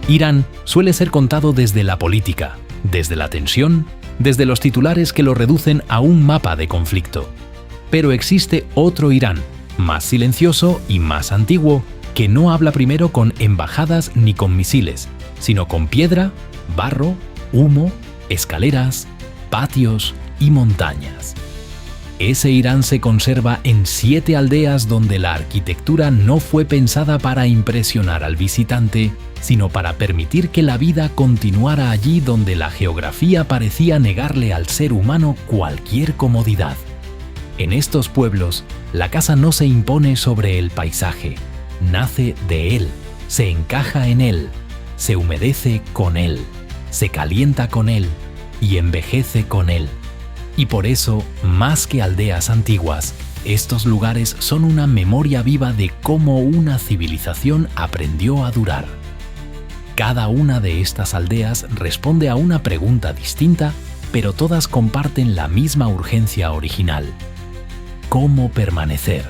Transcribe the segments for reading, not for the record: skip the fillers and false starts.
Irán suele ser contado desde la política, desde la tensión, desde los titulares que lo reducen a un mapa de conflicto. Pero existe otro Irán, más silencioso y más antiguo, que no habla primero con embajadas ni con misiles, sino con piedra, barro, humo, escaleras, patios y montañas. Ese Irán se conserva en 7 aldeas donde la arquitectura no fue pensada para impresionar al visitante, sino para permitir que la vida continuara allí donde la geografía parecía negarle al ser humano cualquier comodidad. En estos pueblos, la casa no se impone sobre el paisaje, nace de él, se encaja en él, se humedece con él, se calienta con él y envejece con él. Y por eso, más que aldeas antiguas, estos lugares son una memoria viva de cómo una civilización aprendió a durar. Cada una de estas aldeas responde a una pregunta distinta, pero todas comparten la misma urgencia original. ¿Cómo permanecer?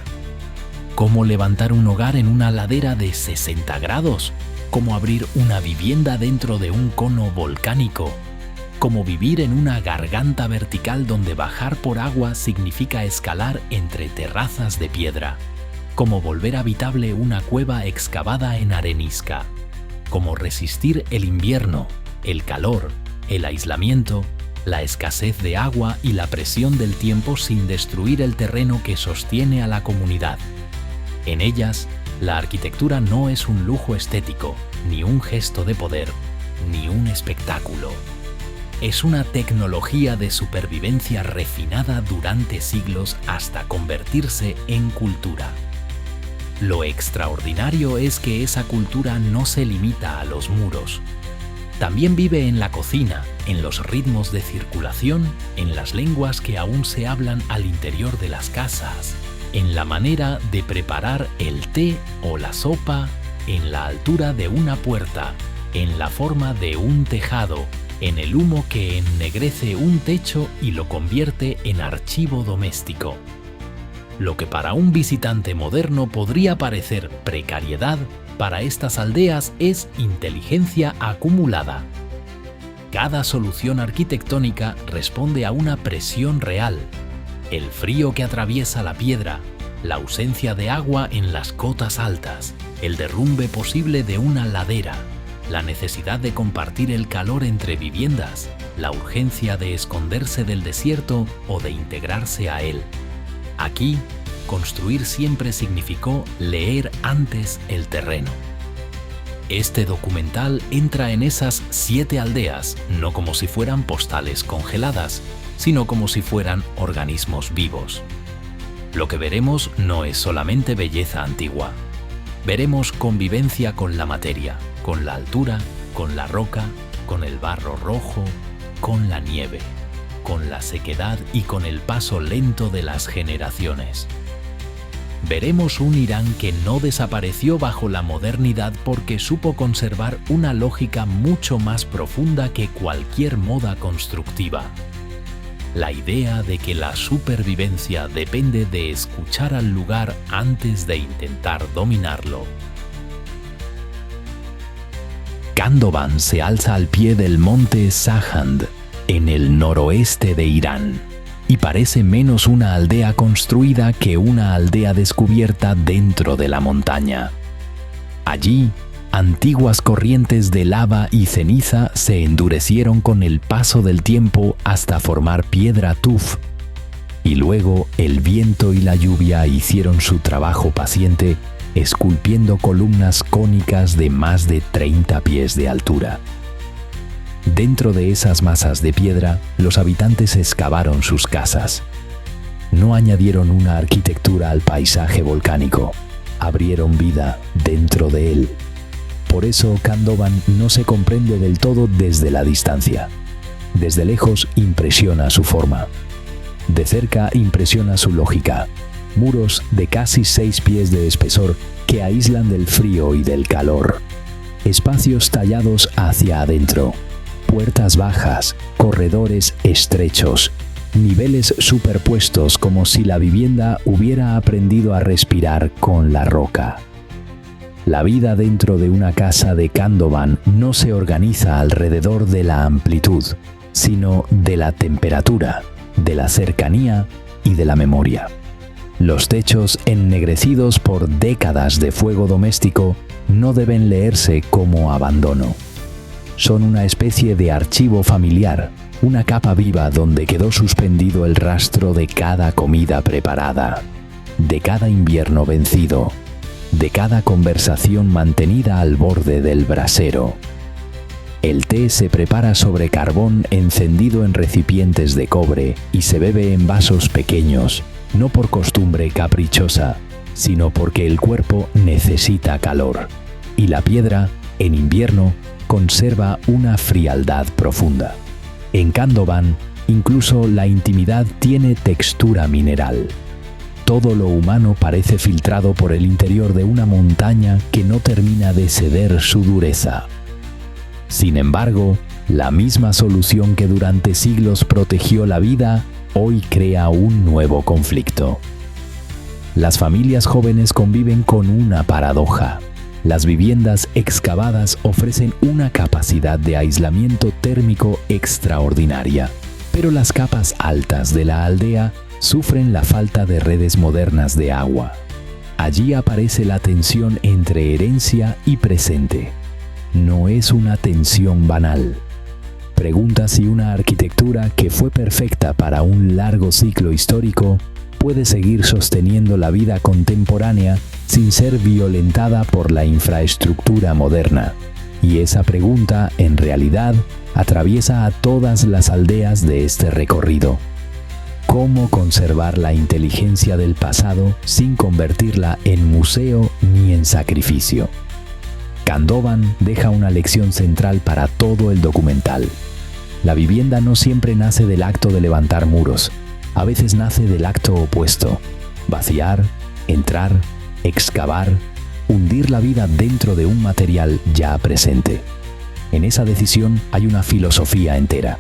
¿Cómo levantar un hogar en una ladera de 60 grados? ¿Cómo abrir una vivienda dentro de un cono volcánico? ¿Cómo vivir en una garganta vertical donde bajar por agua significa escalar entre terrazas de piedra? ¿Cómo volver habitable una cueva excavada en arenisca? ¿Cómo resistir el invierno, el calor, el aislamiento, la escasez de agua y la presión del tiempo sin destruir el terreno que sostiene a la comunidad? En ellas, la arquitectura no es un lujo estético, ni un gesto de poder, ni un espectáculo. Es una tecnología de supervivencia refinada durante siglos hasta convertirse en cultura. Lo extraordinario es que esa cultura no se limita a los muros. También vive en la cocina, en los ritmos de circulación, en las lenguas que aún se hablan al interior de las casas, en la manera de preparar el té o la sopa, en la altura de una puerta, en la forma de un tejado, en el humo que ennegrece un techo y lo convierte en archivo doméstico. Lo que para un visitante moderno podría parecer precariedad, para estas aldeas es inteligencia acumulada. Cada solución arquitectónica responde a una presión real. El frío que atraviesa la piedra, la ausencia de agua en las cotas altas, el derrumbe posible de una ladera, la necesidad de compartir el calor entre viviendas, la urgencia de esconderse del desierto o de integrarse a él. Aquí, construir siempre significó leer antes el terreno. Este documental entra en esas 7 aldeas, no como si fueran postales congeladas, sino como si fueran organismos vivos. Lo que veremos no es solamente belleza antigua. Veremos convivencia con la materia, con la altura, con la roca, con el barro rojo, con la nieve, con la sequedad y con el paso lento de las generaciones. Veremos un Irán que no desapareció bajo la modernidad porque supo conservar una lógica mucho más profunda que cualquier moda constructiva. La idea de que la supervivencia depende de escuchar al lugar antes de intentar dominarlo. Khandovan se alza al pie del monte Sahand, en el noroeste de Irán, y parece menos una aldea construida que una aldea descubierta dentro de la montaña. Allí, antiguas corrientes de lava y ceniza se endurecieron con el paso del tiempo hasta formar piedra tuf, y luego el viento y la lluvia hicieron su trabajo paciente, esculpiendo columnas cónicas de más de 30 pies de altura. Dentro de esas masas de piedra, los habitantes excavaron sus casas. No añadieron una arquitectura al paisaje volcánico, abrieron vida dentro de él. Por eso Khandovan no se comprende del todo desde la distancia. Desde lejos impresiona su forma. De cerca impresiona su lógica. Muros de casi 6 pies de espesor que aíslan del frío y del calor. Espacios tallados hacia adentro. Puertas bajas, corredores estrechos, niveles superpuestos como si la vivienda hubiera aprendido a respirar con la roca. La vida dentro de una casa de Candovan no se organiza alrededor de la amplitud, sino de la temperatura, de la cercanía y de la memoria. Los techos ennegrecidos por décadas de fuego doméstico no deben leerse como abandono. Son una especie de archivo familiar, una capa viva donde quedó suspendido el rastro de cada comida preparada, de cada invierno vencido, de cada conversación mantenida al borde del brasero. El té se prepara sobre carbón encendido en recipientes de cobre y se bebe en vasos pequeños, no por costumbre caprichosa, sino porque el cuerpo necesita calor, y la piedra, en invierno, conserva una frialdad profunda. En Candovan, incluso la intimidad tiene textura mineral. Todo lo humano parece filtrado por el interior de una montaña que no termina de ceder su dureza. Sin embargo, la misma solución que durante siglos protegió la vida, hoy crea un nuevo conflicto. Las familias jóvenes conviven con una paradoja. Las viviendas excavadas ofrecen una capacidad de aislamiento térmico extraordinaria, pero las capas altas de la aldea sufren la falta de redes modernas de agua. Allí aparece la tensión entre herencia y presente. No es una tensión banal. Pregunta si una arquitectura que fue perfecta para un largo ciclo histórico puede seguir sosteniendo la vida contemporánea sin ser violentada por la infraestructura moderna. Y esa pregunta, en realidad, atraviesa a todas las aldeas de este recorrido. ¿Cómo conservar la inteligencia del pasado sin convertirla en museo ni en sacrificio? Candovan deja una lección central para todo el documental. La vivienda no siempre nace del acto de levantar muros. A veces nace del acto opuesto: vaciar, entrar, excavar, hundir la vida dentro de un material ya presente. En esa decisión hay una filosofía entera.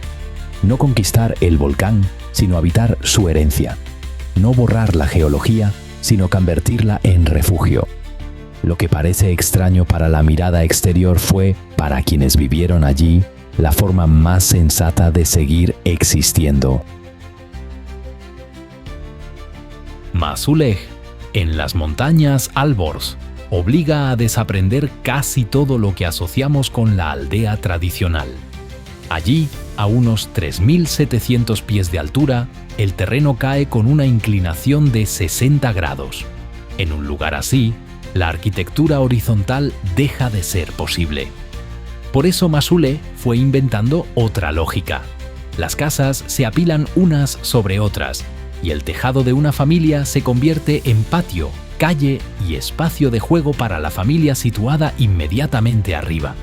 No conquistar el volcán, sino habitar su herencia. No borrar la geología, sino convertirla en refugio. Lo que parece extraño para la mirada exterior fue, para quienes vivieron allí, la forma más sensata de seguir existiendo. Masulej, en las montañas Alborz, obliga a desaprender casi todo lo que asociamos con la aldea tradicional. Allí, a unos 3.700 pies de altura, el terreno cae con una inclinación de 60 grados. En un lugar así, la arquitectura horizontal deja de ser posible. Por eso Masulej fue inventando otra lógica. Las casas se apilan unas sobre otras, y el tejado de una familia se convierte en patio, calle y espacio de juego para la familia situada inmediatamente arriba.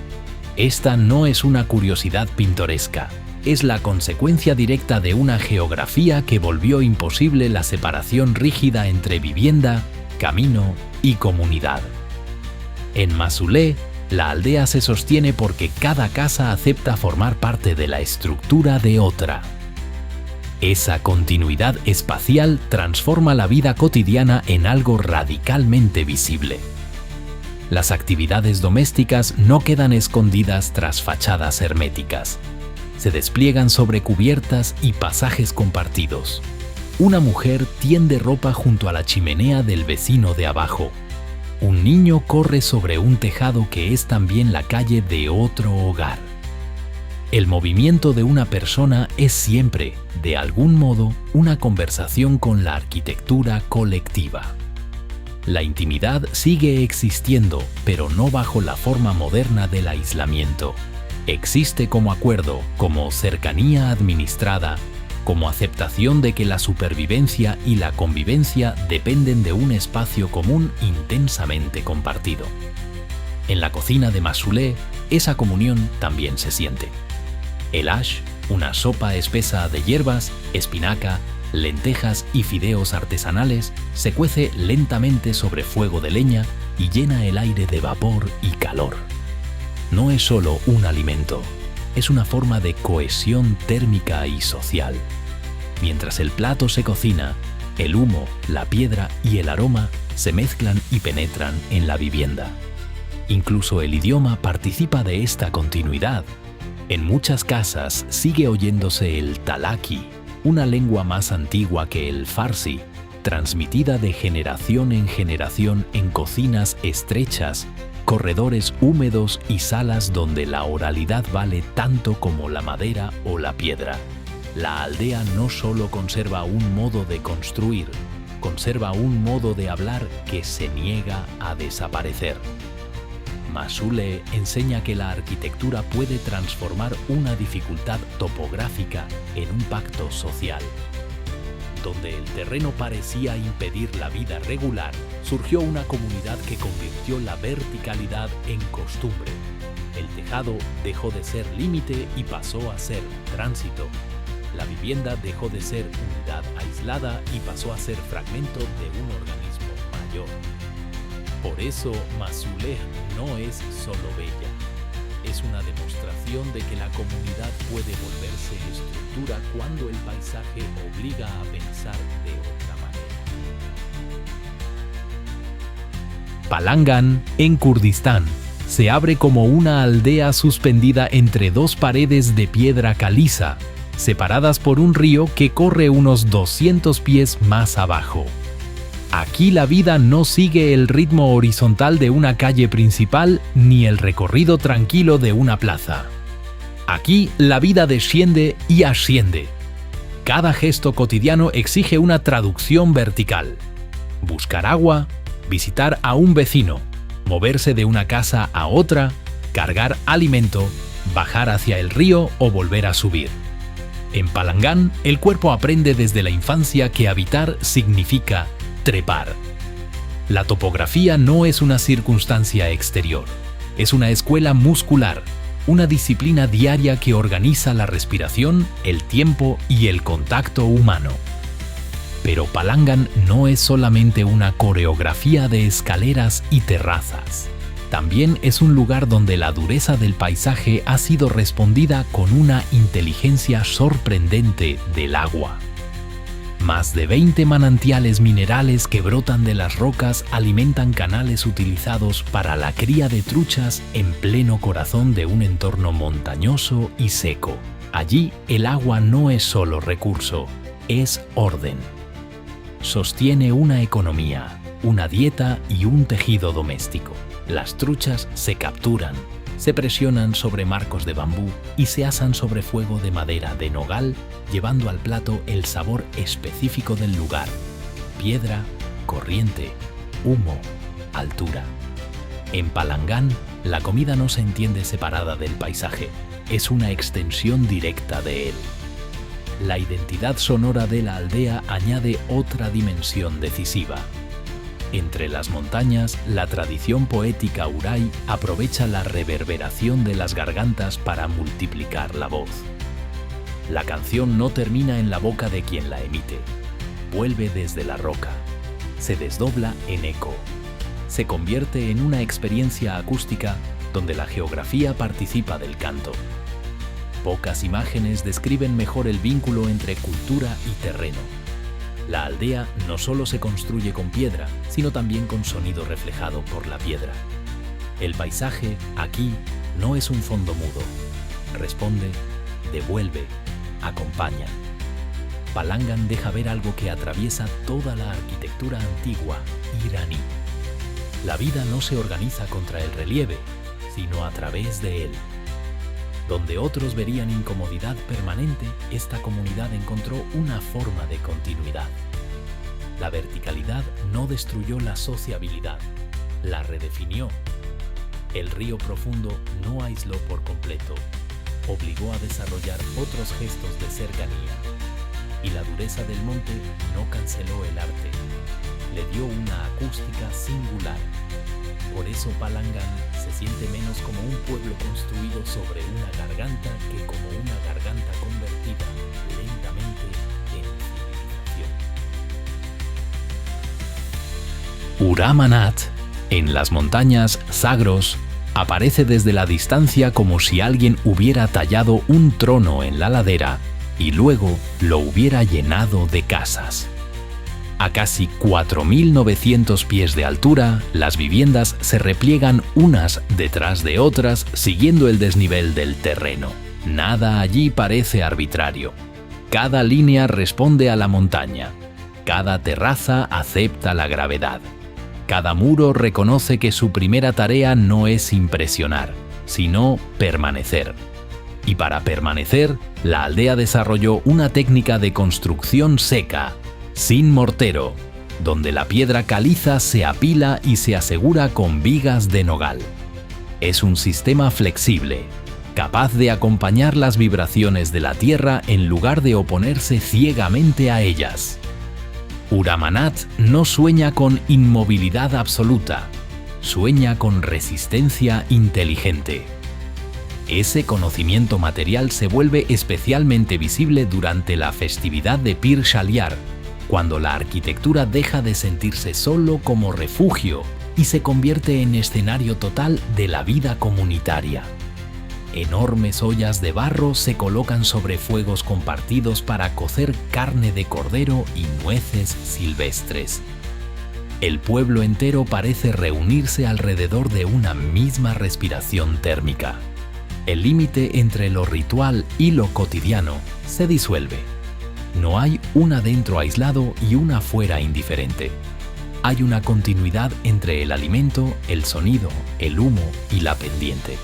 Esta no es una curiosidad pintoresca, es la consecuencia directa de una geografía que volvió imposible la separación rígida entre vivienda, camino y comunidad. En Masulej, la aldea se sostiene porque cada casa acepta formar parte de la estructura de otra. Esa continuidad espacial transforma la vida cotidiana en algo radicalmente visible. Las actividades domésticas no quedan escondidas tras fachadas herméticas. Se despliegan sobre cubiertas y pasajes compartidos. Una mujer tiende ropa junto a la chimenea del vecino de abajo. Un niño corre sobre un tejado que es también la calle de otro hogar. El movimiento de una persona es siempre, de algún modo, una conversación con la arquitectura colectiva. La intimidad sigue existiendo, pero no bajo la forma moderna del aislamiento. Existe como acuerdo, como cercanía administrada, como aceptación de que la supervivencia y la convivencia dependen de un espacio común intensamente compartido. En la cocina de Masulej, esa comunión también se siente. El ash, una sopa espesa de hierbas, espinaca, lentejas y fideos artesanales, se cuece lentamente sobre fuego de leña y llena el aire de vapor y calor. No es solo un alimento, es una forma de cohesión térmica y social. Mientras el plato se cocina, el humo, la piedra y el aroma se mezclan y penetran en la vivienda. Incluso el idioma participa de esta continuidad. En muchas casas sigue oyéndose el talaki, una lengua más antigua que el farsi, transmitida de generación en generación en cocinas estrechas, corredores húmedos y salas donde la oralidad vale tanto como la madera o la piedra. La aldea no solo conserva un modo de construir, conserva un modo de hablar que se niega a desaparecer. Masule enseña que la arquitectura puede transformar una dificultad topográfica en un pacto social. Donde el terreno parecía impedir la vida regular, surgió una comunidad que convirtió la verticalidad en costumbre. El tejado dejó de ser límite y pasó a ser tránsito. La vivienda dejó de ser unidad aislada y pasó a ser fragmento de un organismo mayor. Por eso, Masule no es solo bella. Es una demostración de que la comunidad puede volverse estructura cuando el paisaje obliga a pensar de otra manera. Palangan, en Kurdistán, se abre como una aldea suspendida entre dos paredes de piedra caliza, separadas por un río que corre unos 200 pies más abajo. Aquí la vida no sigue el ritmo horizontal de una calle principal ni el recorrido tranquilo de una plaza. Aquí la vida desciende y asciende. Cada gesto cotidiano exige una traducción vertical. Buscar agua, visitar a un vecino, moverse de una casa a otra, cargar alimento, bajar hacia el río o volver a subir. En Palangan, el cuerpo aprende desde la infancia que habitar significa trepar. La topografía no es una circunstancia exterior, es una escuela muscular, una disciplina diaria que organiza la respiración, el tiempo y el contacto humano. Pero Palangan no es solamente una coreografía de escaleras y terrazas. También es un lugar donde la dureza del paisaje ha sido respondida con una inteligencia sorprendente del agua. Más de 20 manantiales minerales que brotan de las rocas alimentan canales utilizados para la cría de truchas en pleno corazón de un entorno montañoso y seco. Allí el agua no es solo recurso, es orden. Sostiene una economía, una dieta y un tejido doméstico. Las truchas se capturan, se presionan sobre marcos de bambú y se asan sobre fuego de madera de nogal, llevando al plato el sabor específico del lugar: piedra, corriente, humo, altura. En Palangan, la comida no se entiende separada del paisaje, es una extensión directa de él. La identidad sonora de la aldea añade otra dimensión decisiva. Entre las montañas, la tradición poética Uray aprovecha la reverberación de las gargantas para multiplicar la voz. La canción no termina en la boca de quien la emite. Vuelve desde la roca. Se desdobla en eco. Se convierte en una experiencia acústica donde la geografía participa del canto. Pocas imágenes describen mejor el vínculo entre cultura y terreno. La aldea no solo se construye con piedra, sino también con sonido reflejado por la piedra. El paisaje, aquí, no es un fondo mudo. Responde, devuelve, acompaña. Palangan deja ver algo que atraviesa toda la arquitectura antigua iraní. La vida no se organiza contra el relieve, sino a través de él. Donde otros verían incomodidad permanente, esta comunidad encontró una forma de continuidad. La verticalidad no destruyó la sociabilidad, la redefinió. El río profundo no aisló por completo, obligó a desarrollar otros gestos de cercanía. Y la dureza del monte no canceló el arte, le dio una acústica singular. Por eso Palangan se siente menos como un pueblo construido sobre una garganta que como una garganta convertida lentamente en civilización. Uramanat, en las montañas Zagros, aparece desde la distancia como si alguien hubiera tallado un trono en la ladera y luego lo hubiera llenado de casas. A casi 4.900 pies de altura, las viviendas se repliegan unas detrás de otras siguiendo el desnivel del terreno. Nada allí parece arbitrario. Cada línea responde a la montaña. Cada terraza acepta la gravedad. Cada muro reconoce que su primera tarea no es impresionar, sino permanecer. Y para permanecer, la aldea desarrolló una técnica de construcción seca, sin mortero, donde la piedra caliza se apila y se asegura con vigas de nogal. Es un sistema flexible, capaz de acompañar las vibraciones de la tierra en lugar de oponerse ciegamente a ellas. Uramanat no sueña con inmovilidad absoluta, sueña con resistencia inteligente. Ese conocimiento material se vuelve especialmente visible durante la festividad de Pir Shaliar, cuando la arquitectura deja de sentirse solo como refugio y se convierte en escenario total de la vida comunitaria. Enormes ollas de barro se colocan sobre fuegos compartidos para cocer carne de cordero y nueces silvestres. El pueblo entero parece reunirse alrededor de una misma respiración térmica. El límite entre lo ritual y lo cotidiano se disuelve. No hay un adentro aislado y un afuera indiferente. Hay una continuidad entre el alimento, el sonido, el humo y la pendiente.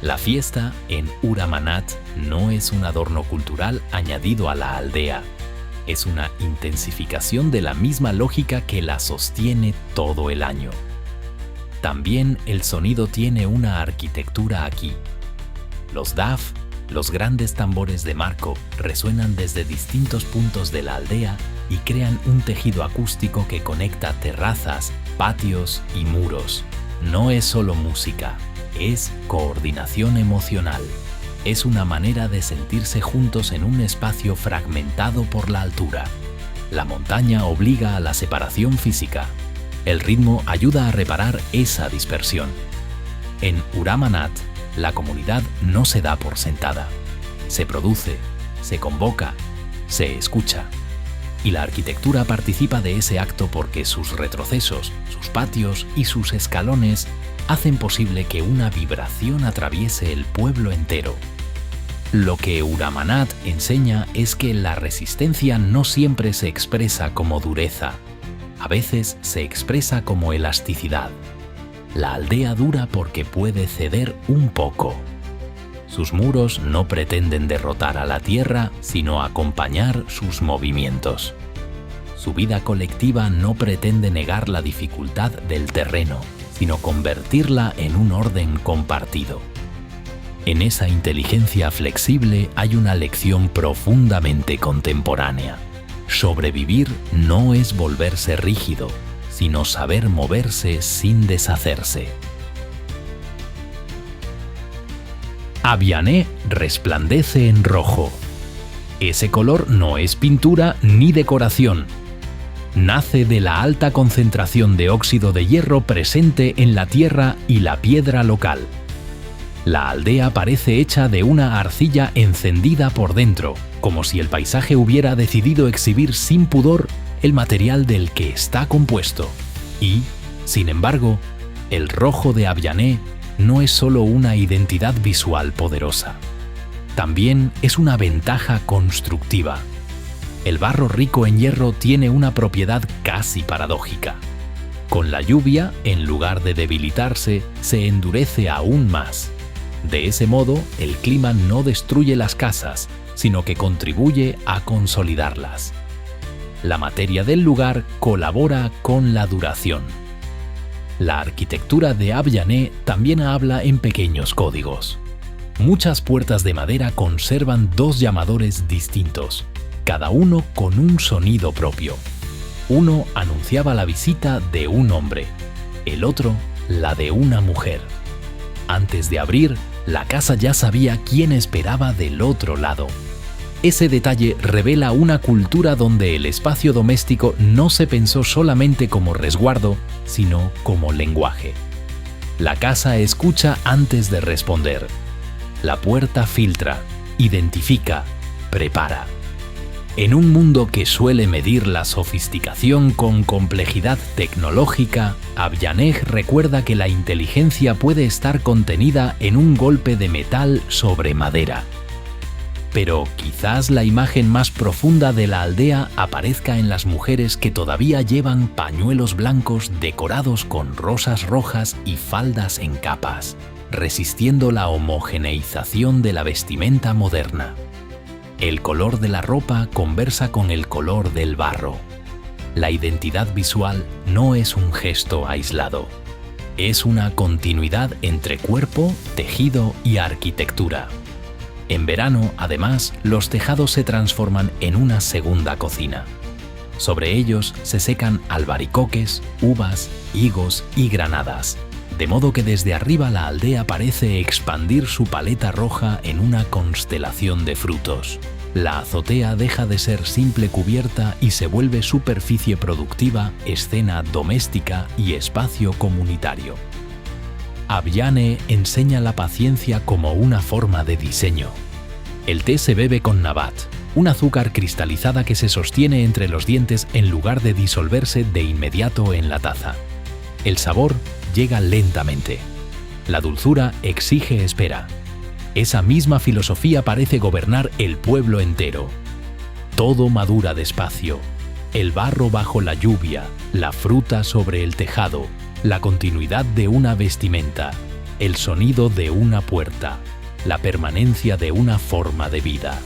La fiesta en Uramanat no es un adorno cultural añadido a la aldea. Es una intensificación de la misma lógica que la sostiene todo el año. También el sonido tiene una arquitectura aquí. Los daf, los grandes tambores de marco, resuenan desde distintos puntos de la aldea y crean un tejido acústico que conecta terrazas, patios y muros. No es solo música, es coordinación emocional. Es una manera de sentirse juntos en un espacio fragmentado por la altura. La montaña obliga a la separación física. El ritmo ayuda a reparar esa dispersión. En Uramanat, la comunidad no se da por sentada. Se produce, se convoca, se escucha. Y la arquitectura participa de ese acto porque sus retrocesos, sus patios y sus escalones hacen posible que una vibración atraviese el pueblo entero. Lo que Uramanat enseña es que la resistencia no siempre se expresa como dureza. A veces se expresa como elasticidad. La aldea dura porque puede ceder un poco. Sus muros no pretenden derrotar a la tierra, sino acompañar sus movimientos. Su vida colectiva no pretende negar la dificultad del terreno, sino convertirla en un orden compartido. En esa inteligencia flexible hay una lección profundamente contemporánea. Sobrevivir no es volverse rígido, sino saber moverse sin deshacerse. Abyané resplandece en rojo. Ese color no es pintura ni decoración. Nace de la alta concentración de óxido de hierro presente en la tierra y la piedra local. La aldea parece hecha de una arcilla encendida por dentro, como si el paisaje hubiera decidido exhibir sin pudor el material del que está compuesto. Y, sin embargo, el rojo de Abyané no es solo una identidad visual poderosa. También es una ventaja constructiva. El barro rico en hierro tiene una propiedad casi paradójica. Con la lluvia, en lugar de debilitarse, se endurece aún más. De ese modo, el clima no destruye las casas, sino que contribuye a consolidarlas. La materia del lugar colabora con la duración. La arquitectura de Abyané también habla en pequeños códigos. Muchas puertas de madera conservan dos llamadores distintos, cada uno con un sonido propio. Uno anunciaba la visita de un hombre, el otro la de una mujer. Antes de abrir, la casa ya sabía quién esperaba del otro lado. Ese detalle revela una cultura donde el espacio doméstico no se pensó solamente como resguardo, sino como lenguaje. La casa escucha antes de responder. La puerta filtra, identifica, prepara. En un mundo que suele medir la sofisticación con complejidad tecnológica, Avyaneg recuerda que la inteligencia puede estar contenida en un golpe de metal sobre madera. Pero quizás la imagen más profunda de la aldea aparezca en las mujeres que todavía llevan pañuelos blancos decorados con rosas rojas y faldas en capas, resistiendo la homogeneización de la vestimenta moderna. El color de la ropa conversa con el color del barro. La identidad visual no es un gesto aislado. Es una continuidad entre cuerpo, tejido y arquitectura. En verano, además, los tejados se transforman en una segunda cocina. Sobre ellos se secan albaricoques, uvas, higos y granadas, de modo que desde arriba la aldea parece expandir su paleta roja en una constelación de frutos. La azotea deja de ser simple cubierta y se vuelve superficie productiva, escena doméstica y espacio comunitario. Avyane enseña la paciencia como una forma de diseño. El té se bebe con nabat, un azúcar cristalizada que se sostiene entre los dientes en lugar de disolverse de inmediato en la taza. El sabor llega lentamente. La dulzura exige espera. Esa misma filosofía parece gobernar el pueblo entero. Todo madura despacio. El barro bajo la lluvia, la fruta sobre el tejado, la continuidad de una vestimenta, el sonido de una puerta, la permanencia de una forma de vida.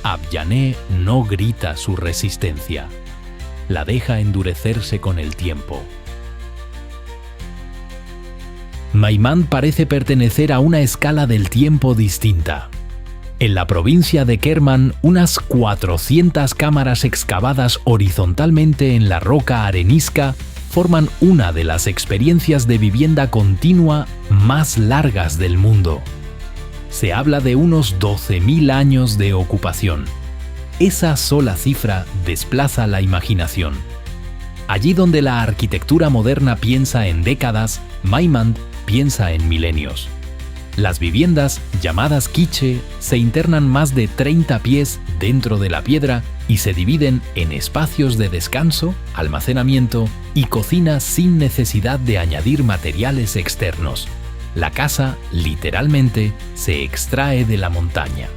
Avyane no grita su resistencia. La deja endurecerse con el tiempo. Maimand parece pertenecer a una escala del tiempo distinta. En la provincia de Kerman, unas 400 cámaras excavadas horizontalmente en la roca arenisca forman una de las experiencias de vivienda continua más largas del mundo. Se habla de unos 12.000 años de ocupación. Esa sola cifra desplaza la imaginación. Allí donde la arquitectura moderna piensa en décadas, Maimand piensa en milenios. Las viviendas, llamadas quiche, se internan más de 30 pies dentro de la piedra y se dividen en espacios de descanso, almacenamiento y cocina sin necesidad de añadir materiales externos. La casa, literalmente, se extrae de la montaña.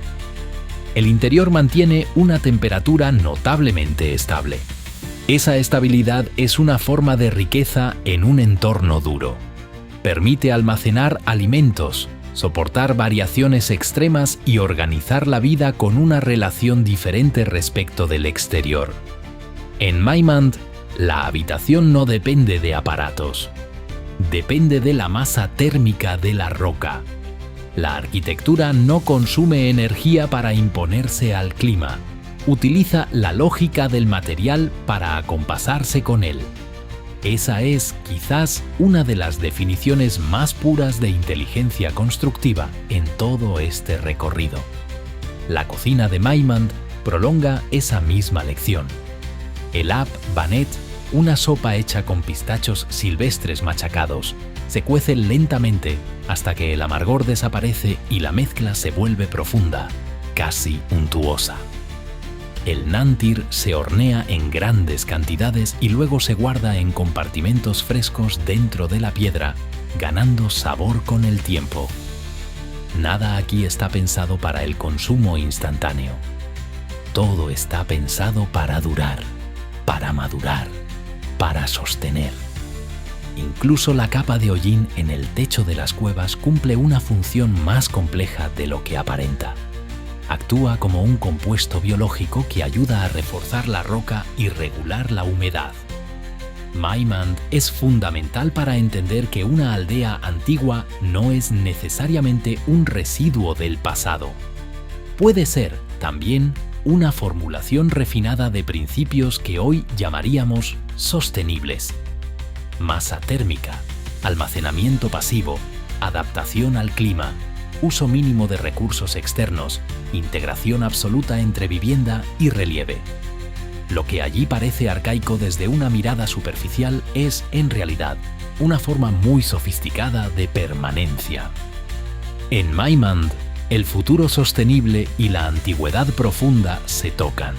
El interior mantiene una temperatura notablemente estable. Esa estabilidad es una forma de riqueza en un entorno duro. Permite almacenar alimentos, soportar variaciones extremas y organizar la vida con una relación diferente respecto del exterior. En Maimand, la habitación no depende de aparatos. Depende de la masa térmica de la roca. La arquitectura no consume energía para imponerse al clima. Utiliza la lógica del material para acompasarse con él. Esa es, quizás, una de las definiciones más puras de inteligencia constructiva en todo este recorrido. La cocina de Maimand prolonga esa misma lección. El ap banet, una sopa hecha con pistachos silvestres machacados, se cuece lentamente hasta que el amargor desaparece y la mezcla se vuelve profunda, casi untuosa. El nantir se hornea en grandes cantidades y luego se guarda en compartimentos frescos dentro de la piedra, ganando sabor con el tiempo. Nada aquí está pensado para el consumo instantáneo. Todo está pensado para durar, para madurar, para sostener. Incluso la capa de hollín en el techo de las cuevas cumple una función más compleja de lo que aparenta. Actúa como un compuesto biológico que ayuda a reforzar la roca y regular la humedad. Maimand es fundamental para entender que una aldea antigua no es necesariamente un residuo del pasado. Puede ser, también, una formulación refinada de principios que hoy llamaríamos sostenibles. Masa térmica, almacenamiento pasivo, adaptación al clima, uso mínimo de recursos externos, integración absoluta entre vivienda y relieve. Lo que allí parece arcaico desde una mirada superficial es, en realidad, una forma muy sofisticada de permanencia. En Maimand, el futuro sostenible y la antigüedad profunda se tocan.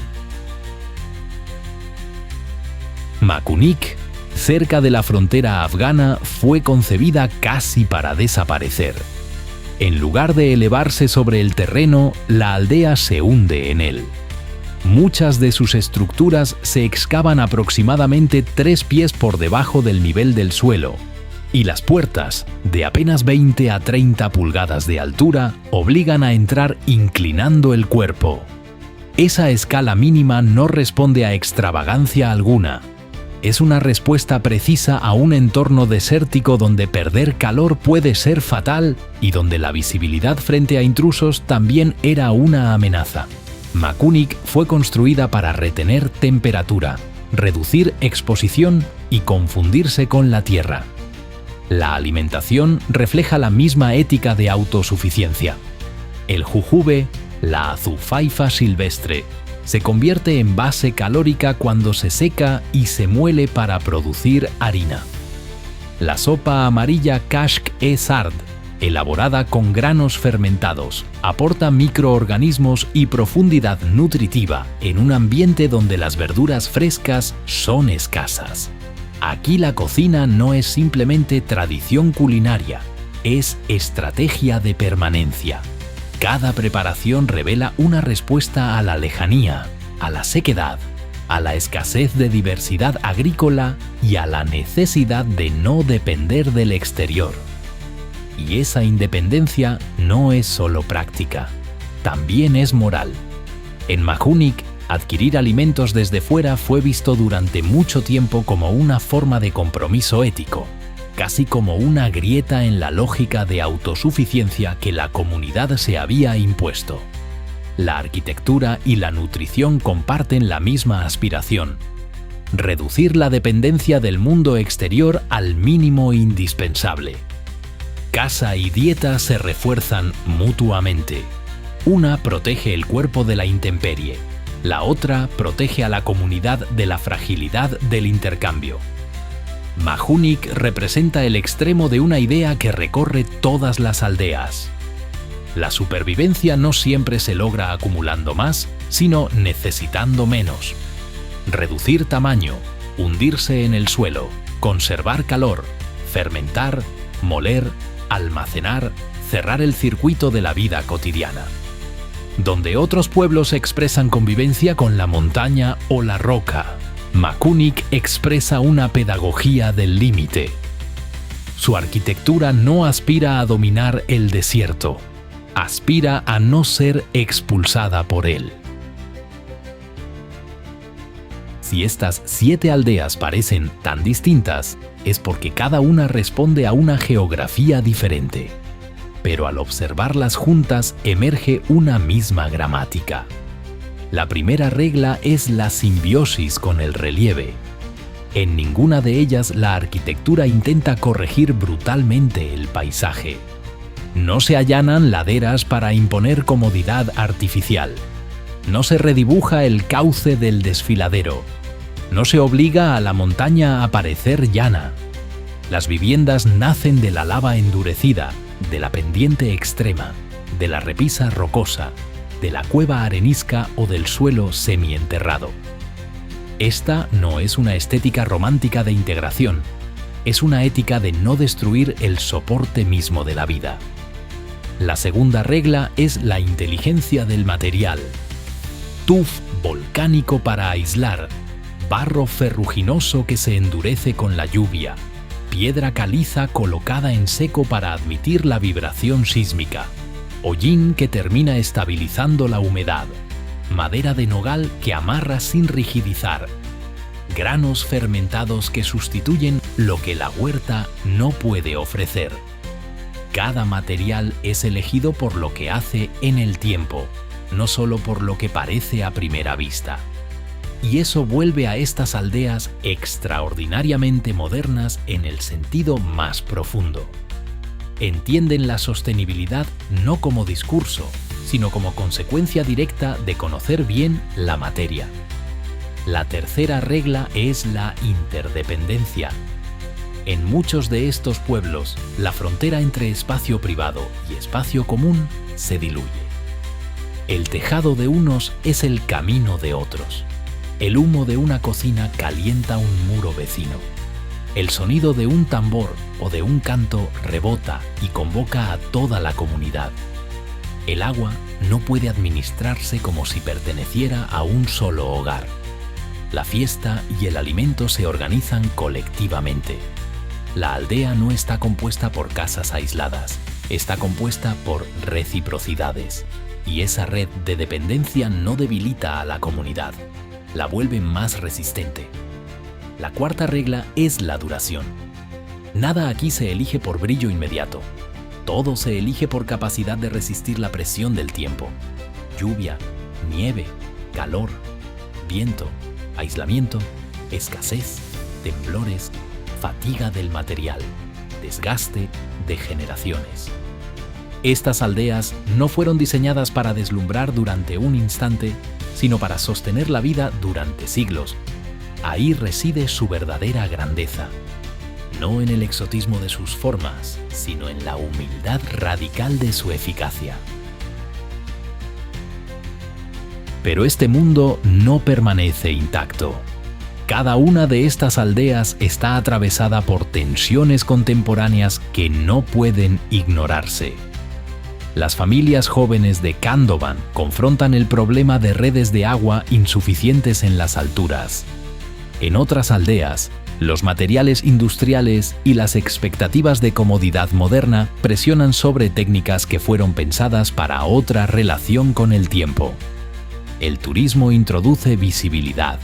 Makunik, cerca de la frontera afgana, fue concebida casi para desaparecer. En lugar de elevarse sobre el terreno, la aldea se hunde en él. Muchas de sus estructuras se excavan aproximadamente 3 pies por debajo del nivel del suelo, y las puertas, de apenas 20 a 30 pulgadas de altura, obligan a entrar inclinando el cuerpo. Esa escala mínima no responde a extravagancia alguna. Es una respuesta precisa a un entorno desértico donde perder calor puede ser fatal y donde la visibilidad frente a intrusos también era una amenaza. Makunik fue construida para retener temperatura, reducir exposición y confundirse con la tierra. La alimentación refleja la misma ética de autosuficiencia. El jujube, la azufaifa silvestre, se convierte en base calórica cuando se seca y se muele para producir harina. La sopa amarilla kashk-e-sard, elaborada con granos fermentados, aporta microorganismos y profundidad nutritiva en un ambiente donde las verduras frescas son escasas. Aquí la cocina no es simplemente tradición culinaria, es estrategia de permanencia. Cada preparación revela una respuesta a la lejanía, a la sequedad, a la escasez de diversidad agrícola y a la necesidad de no depender del exterior. Y esa independencia no es solo práctica, también es moral. En Makunik, adquirir alimentos desde fuera fue visto durante mucho tiempo como una forma de compromiso ético, casi como una grieta en la lógica de autosuficiencia que la comunidad se había impuesto. La arquitectura y la nutrición comparten la misma aspiración: reducir la dependencia del mundo exterior al mínimo indispensable. Casa y dieta se refuerzan mutuamente. Una protege el cuerpo de la intemperie, la otra protege a la comunidad de la fragilidad del intercambio. Makunik representa el extremo de una idea que recorre todas las aldeas. La supervivencia no siempre se logra acumulando más, sino necesitando menos. Reducir tamaño, hundirse en el suelo, conservar calor, fermentar, moler, almacenar, cerrar el circuito de la vida cotidiana. Donde otros pueblos expresan convivencia con la montaña o la roca, Makunik expresa una pedagogía del límite. Su arquitectura no aspira a dominar el desierto, aspira a no ser expulsada por él. Si estas 7 aldeas parecen tan distintas, es porque cada una responde a una geografía diferente. Pero al observarlas juntas emerge una misma gramática. La primera regla es la simbiosis con el relieve. En ninguna de ellas la arquitectura intenta corregir brutalmente el paisaje. No se allanan laderas para imponer comodidad artificial. No se redibuja el cauce del desfiladero. No se obliga a la montaña a parecer llana. Las viviendas nacen de la lava endurecida, de la pendiente extrema, de la repisa rocosa, de la cueva arenisca o del suelo semienterrado. Esta no es una estética romántica de integración, es una ética de no destruir el soporte mismo de la vida. La segunda regla es la inteligencia del material. Tuf volcánico para aislar, barro ferruginoso que se endurece con la lluvia, piedra caliza colocada en seco para admitir la vibración sísmica, hollín que termina estabilizando la humedad, madera de nogal que amarra sin rigidizar, granos fermentados que sustituyen lo que la huerta no puede ofrecer. Cada material es elegido por lo que hace en el tiempo, no solo por lo que parece a primera vista. Y eso vuelve a estas aldeas extraordinariamente modernas en el sentido más profundo. Entienden la sostenibilidad no como discurso, sino como consecuencia directa de conocer bien la materia. La tercera regla es la interdependencia. En muchos de estos pueblos, la frontera entre espacio privado y espacio común se diluye. El tejado de unos es el camino de otros. El humo de una cocina calienta un muro vecino. El sonido de un tambor o de un canto rebota y convoca a toda la comunidad. El agua no puede administrarse como si perteneciera a un solo hogar. La fiesta y el alimento se organizan colectivamente. La aldea no está compuesta por casas aisladas, está compuesta por reciprocidades. Y esa red de dependencia no debilita a la comunidad, la vuelve más resistente. La cuarta regla es la duración. Nada aquí se elige por brillo inmediato. Todo se elige por capacidad de resistir la presión del tiempo. Lluvia, nieve, calor, viento, aislamiento, escasez, temblores, fatiga del material, desgaste de generaciones. Estas aldeas no fueron diseñadas para deslumbrar durante un instante, sino para sostener la vida durante siglos. Ahí reside su verdadera grandeza, no en el exotismo de sus formas, sino en la humildad radical de su eficacia. Pero este mundo no permanece intacto. Cada una de estas aldeas está atravesada por tensiones contemporáneas que no pueden ignorarse. Las familias jóvenes de Khandovan confrontan el problema de redes de agua insuficientes en las alturas. En otras aldeas, los materiales industriales y las expectativas de comodidad moderna presionan sobre técnicas que fueron pensadas para otra relación con el tiempo. El turismo introduce visibilidad,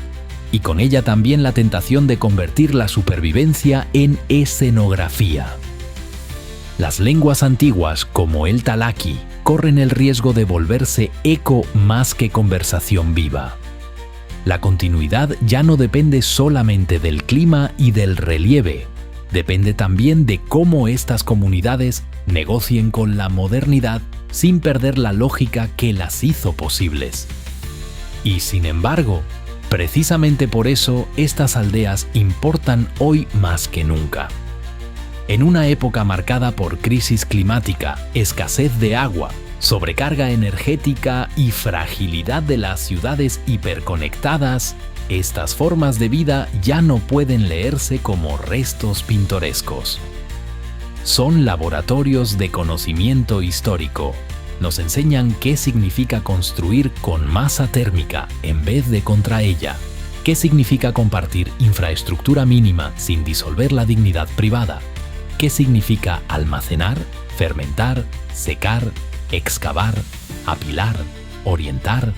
y con ella también la tentación de convertir la supervivencia en escenografía. Las lenguas antiguas, como el talaki, corren el riesgo de volverse eco más que conversación viva. La continuidad ya no depende solamente del clima y del relieve, depende también de cómo estas comunidades negocien con la modernidad sin perder la lógica que las hizo posibles. Y sin embargo, precisamente por eso estas aldeas importan hoy más que nunca. En una época marcada por crisis climática, escasez de agua, sobrecarga energética y fragilidad de las ciudades hiperconectadas, estas formas de vida ya no pueden leerse como restos pintorescos. Son laboratorios de conocimiento histórico. Nos enseñan qué significa construir con masa térmica en vez de contra ella, qué significa compartir infraestructura mínima sin disolver la dignidad privada, qué significa almacenar, fermentar, secar, excavar, apilar, orientar,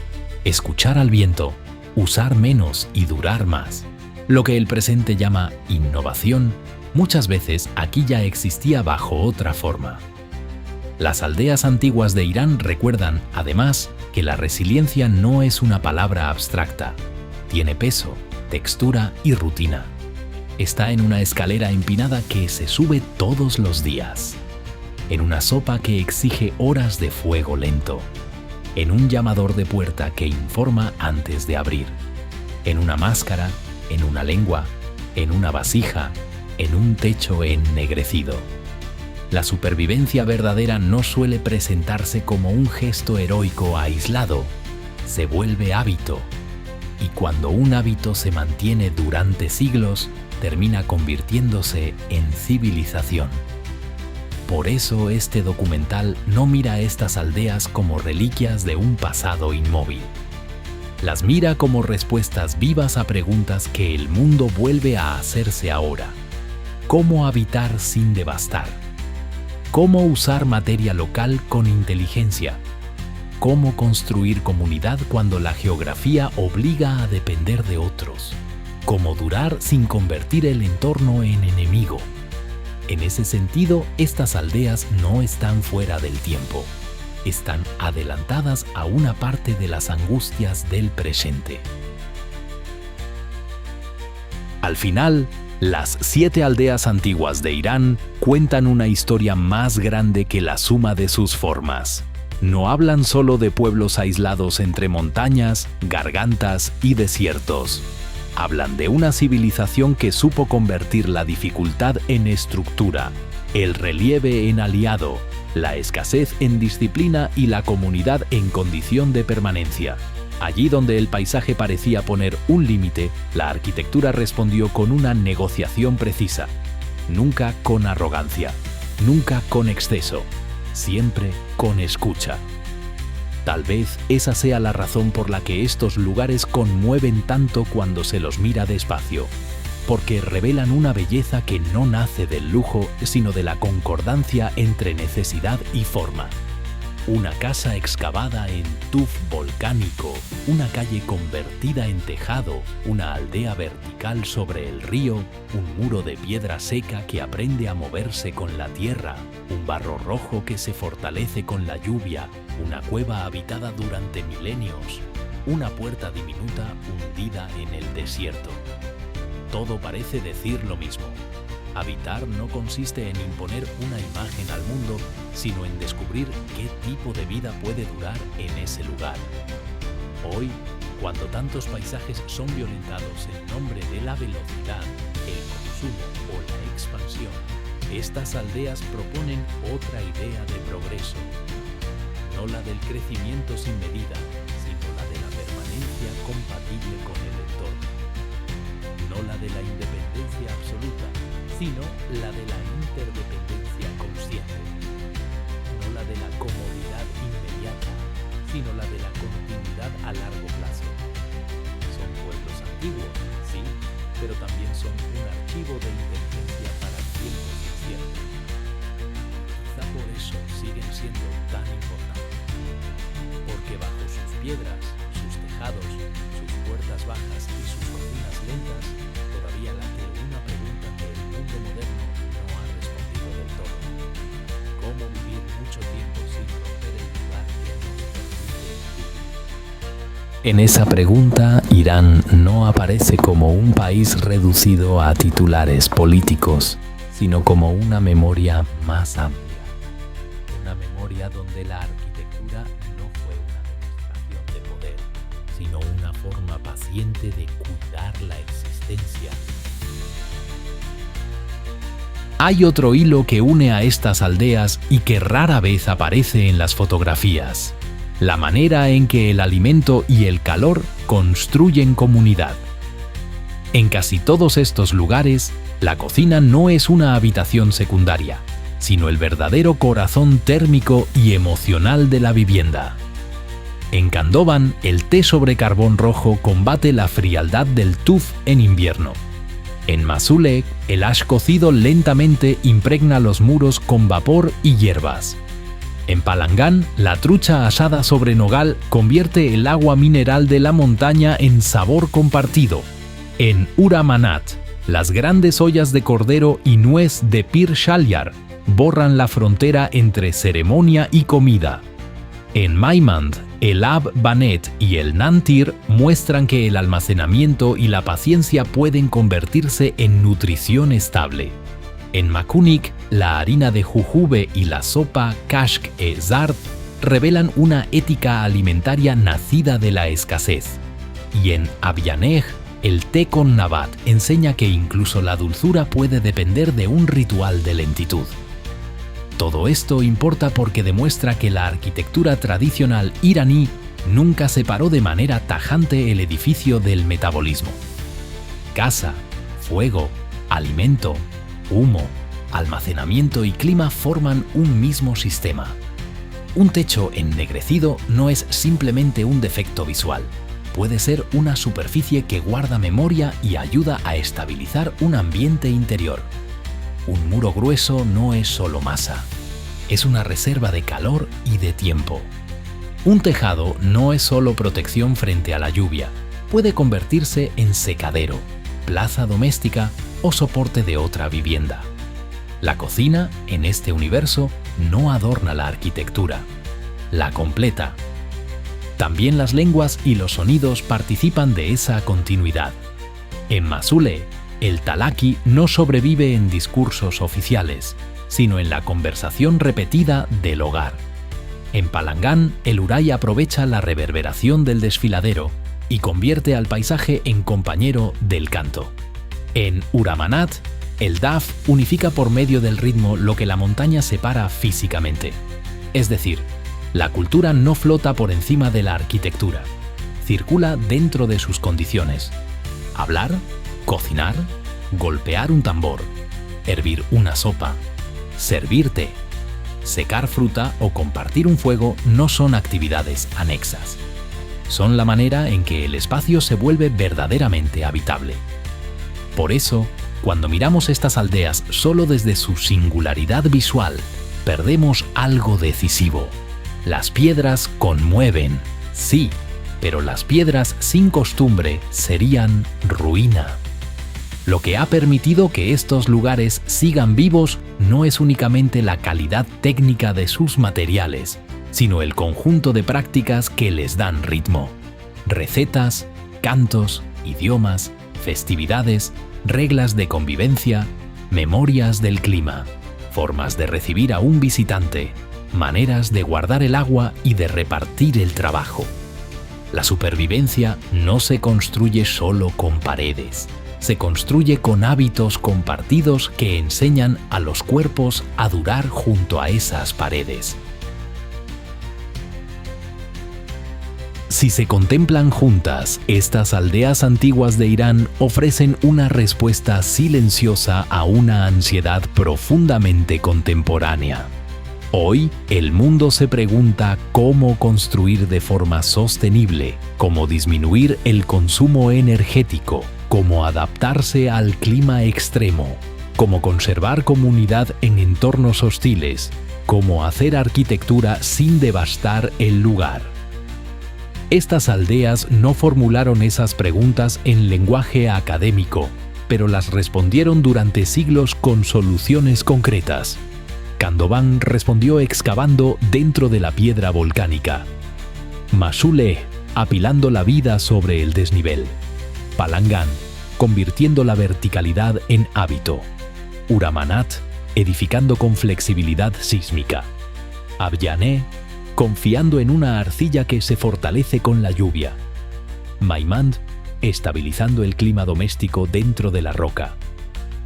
escuchar al viento, usar menos y durar más. Lo que el presente llama innovación, muchas veces aquí ya existía bajo otra forma. Las aldeas antiguas de Irán recuerdan, además, que la resiliencia no es una palabra abstracta. Tiene peso, textura y rutina. Está en una escalera empinada que se sube todos los días. En una sopa que exige horas de fuego lento. En un llamador de puerta que informa antes de abrir. En una máscara, en una lengua, en una vasija, en un techo ennegrecido. La supervivencia verdadera no suele presentarse como un gesto heroico aislado, se vuelve hábito. Y cuando un hábito se mantiene durante siglos, termina convirtiéndose en civilización. Por eso este documental no mira a estas aldeas como reliquias de un pasado inmóvil. Las mira como respuestas vivas a preguntas que el mundo vuelve a hacerse ahora. ¿Cómo habitar sin devastar? ¿Cómo usar materia local con inteligencia? ¿Cómo construir comunidad cuando la geografía obliga a depender de otros? ¿Cómo durar sin convertir el entorno en enemigo? En ese sentido, estas aldeas no están fuera del tiempo. Están adelantadas a una parte de las angustias del presente. Al final, las 7 aldeas antiguas de Irán cuentan una historia más grande que la suma de sus formas. No hablan solo de pueblos aislados entre montañas, gargantas y desiertos. Hablan de una civilización que supo convertir la dificultad en estructura, el relieve en aliado, la escasez en disciplina y la comunidad en condición de permanencia. Allí donde el paisaje parecía poner un límite, la arquitectura respondió con una negociación precisa. Nunca con arrogancia, nunca con exceso, siempre con escucha. Tal vez esa sea la razón por la que estos lugares conmueven tanto cuando se los mira despacio, porque revelan una belleza que no nace del lujo, sino de la concordancia entre necesidad y forma. Una casa excavada en tuf volcánico, una calle convertida en tejado, una aldea vertical sobre el río, un muro de piedra seca que aprende a moverse con la tierra, un barro rojo que se fortalece con la lluvia, una cueva habitada durante milenios, una puerta diminuta hundida en el desierto. Todo parece decir lo mismo. Habitar no consiste en imponer una imagen al mundo, sino en descubrir qué tipo de vida puede durar en ese lugar. Hoy, cuando tantos paisajes son violentados en nombre de la velocidad, el consumo o la expansión, estas aldeas proponen otra idea de progreso. No la del crecimiento sin medida, sino la de la permanencia compatible con el entorno. No la de la independencia absoluta, sino la de la interdependencia consciente. No la de la comodidad inmediata, sino la de la continuidad a largo plazo. Son pueblos antiguos, sí, pero también son un archivo de inteligencia para tiempos inciertos. Quizá por eso siguen siendo tan importantes. Porque bajo sus piedras, sus tejados, sus puertas bajas y sus cocinas lentas, todavía late una pregunta que el mundo moderno no ha respondido del todo. ¿Cómo vivir mucho tiempo sin romper el lugar que nos permite vivir? En esa pregunta, Irán no aparece como un país reducido a titulares políticos, sino como una memoria más amplia. Una memoria donde la arquitectura no fue una demostración de poder, sino una forma paciente de cuidar la existencia. Hay otro hilo que une a estas aldeas y que rara vez aparece en las fotografías: la manera en que el alimento y el calor construyen comunidad. En casi todos estos lugares, la cocina no es una habitación secundaria, sino el verdadero corazón térmico y emocional de la vivienda. En Khandovan, el té sobre carbón rojo combate la frialdad del tuf en invierno. En Masule, el ash cocido lentamente impregna los muros con vapor y hierbas. En Palangán, la trucha asada sobre nogal convierte el agua mineral de la montaña en sabor compartido. En Uramanat, las grandes ollas de cordero y nuez de Pir Shalyar borran la frontera entre ceremonia y comida. En Maimand, el Ab Banet y el Nantir muestran que el almacenamiento y la paciencia pueden convertirse en nutrición estable. En Makunik, la harina de jujube y la sopa Kashk-e-Zard revelan una ética alimentaria nacida de la escasez. Y en Abianej, el té con nabat enseña que incluso la dulzura puede depender de un ritual de lentitud. Todo esto importa porque demuestra que la arquitectura tradicional iraní nunca separó de manera tajante el edificio del metabolismo. Casa, fuego, alimento, humo, almacenamiento y clima forman un mismo sistema. Un techo ennegrecido no es simplemente un defecto visual. Puede ser una superficie que guarda memoria y ayuda a estabilizar un ambiente interior. Un muro grueso no es solo masa, es una reserva de calor y de tiempo. Un tejado no es solo protección frente a la lluvia, puede convertirse en secadero, plaza doméstica o soporte de otra vivienda. La cocina, en este universo, no adorna la arquitectura, la completa. También las lenguas y los sonidos participan de esa continuidad. En Masule, el talaki no sobrevive en discursos oficiales, sino en la conversación repetida del hogar. En Palangán, el Uray aprovecha la reverberación del desfiladero y convierte al paisaje en compañero del canto. En Uramanat, el daf unifica por medio del ritmo lo que la montaña separa físicamente. Es decir, la cultura no flota por encima de la arquitectura. circula dentro de sus condiciones. Hablar, cocinar, golpear un tambor, hervir una sopa, servir té, secar fruta o compartir un fuego no son actividades anexas. Son la manera en que el espacio se vuelve verdaderamente habitable. Por eso, cuando miramos estas aldeas solo desde su singularidad visual, perdemos algo decisivo. Las piedras conmueven, sí, pero las piedras sin costumbre serían ruina. Lo que ha permitido que estos lugares sigan vivos no es únicamente la calidad técnica de sus materiales, sino el conjunto de prácticas que les dan ritmo. Recetas, cantos, idiomas, festividades, reglas de convivencia, memorias del clima, formas de recibir a un visitante, maneras de guardar el agua y de repartir el trabajo. La supervivencia no se construye solo con paredes, se construye con hábitos compartidos que enseñan a los cuerpos a durar junto a esas paredes. Si se contemplan juntas, estas aldeas antiguas de Irán ofrecen una respuesta silenciosa a una ansiedad profundamente contemporánea. Hoy, el mundo se pregunta cómo construir de forma sostenible, cómo disminuir el consumo energético, cómo adaptarse al clima extremo, cómo conservar comunidad en entornos hostiles, cómo hacer arquitectura sin devastar el lugar. Estas aldeas no formularon esas preguntas en lenguaje académico, pero las respondieron durante siglos con soluciones concretas. Kandován respondió excavando dentro de la piedra volcánica. Masule, apilando la vida sobre el desnivel. Palangán, convirtiendo la verticalidad en hábito. Uramanat, edificando con flexibilidad sísmica. Abyané, confiando en una arcilla que se fortalece con la lluvia. Maimand, estabilizando el clima doméstico dentro de la roca.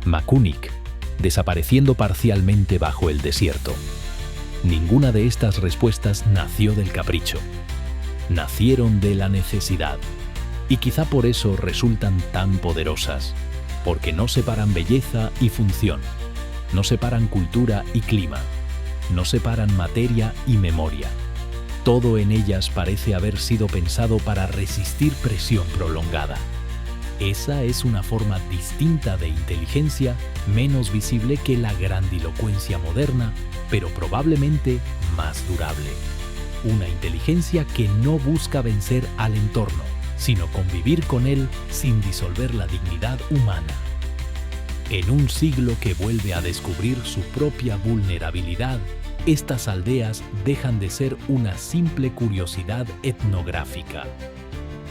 Makunik, desapareciendo parcialmente bajo el desierto. Ninguna de estas respuestas nació del capricho. Nacieron de la necesidad. Y quizá por eso resultan tan poderosas, porque no separan belleza y función, no separan cultura y clima, no separan materia y memoria. Todo en ellas parece haber sido pensado para resistir presión prolongada. Esa es una forma distinta de inteligencia, menos visible que la grandilocuencia moderna, pero probablemente más durable. Una inteligencia que no busca vencer al entorno, sino convivir con él sin disolver la dignidad humana. En un siglo que vuelve a descubrir su propia vulnerabilidad, estas aldeas dejan de ser una simple curiosidad etnográfica.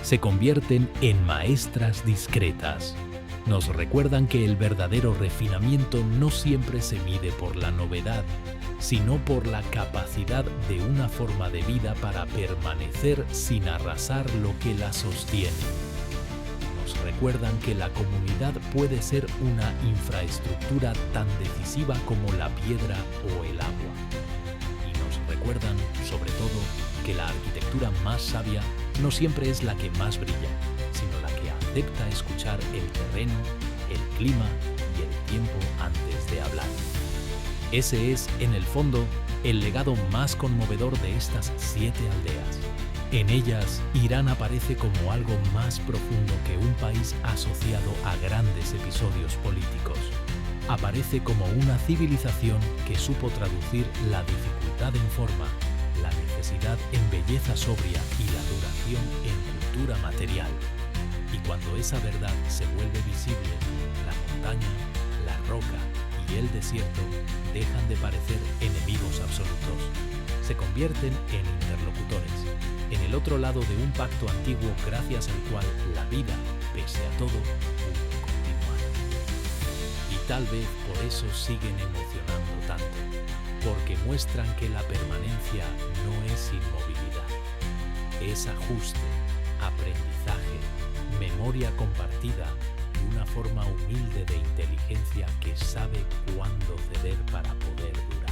Se convierten en maestras discretas. Nos recuerdan que el verdadero refinamiento no siempre se mide por la novedad, sino por la capacidad de una forma de vida para permanecer sin arrasar lo que la sostiene. Nos recuerdan que la comunidad puede ser una infraestructura tan decisiva como la piedra o el agua. Y nos recuerdan, sobre todo, que la arquitectura más sabia no siempre es la que más brilla, sino la que acepta escuchar el terreno, el clima y el tiempo antes de hablar. Ese es, en el fondo, el legado más conmovedor de estas 7 aldeas. En ellas, Irán aparece como algo más profundo que un país asociado a grandes episodios políticos. Aparece como una civilización que supo traducir la dificultad en forma, la necesidad en belleza sobria y la duración en cultura material. Y cuando esa verdad se vuelve visible, la montaña, la roca y el desierto dejan de parecer enemigos absolutos. Se convierten en interlocutores, en el otro lado de un pacto antiguo gracias al cual la vida, pese a todo, pudo continuar. Y tal vez por eso siguen emocionando tanto, porque muestran que la permanencia no es inmovilidad, es ajuste, aprendizaje, memoria compartida y una forma humilde de inteligencia que sabe cuándo ceder para poder durar.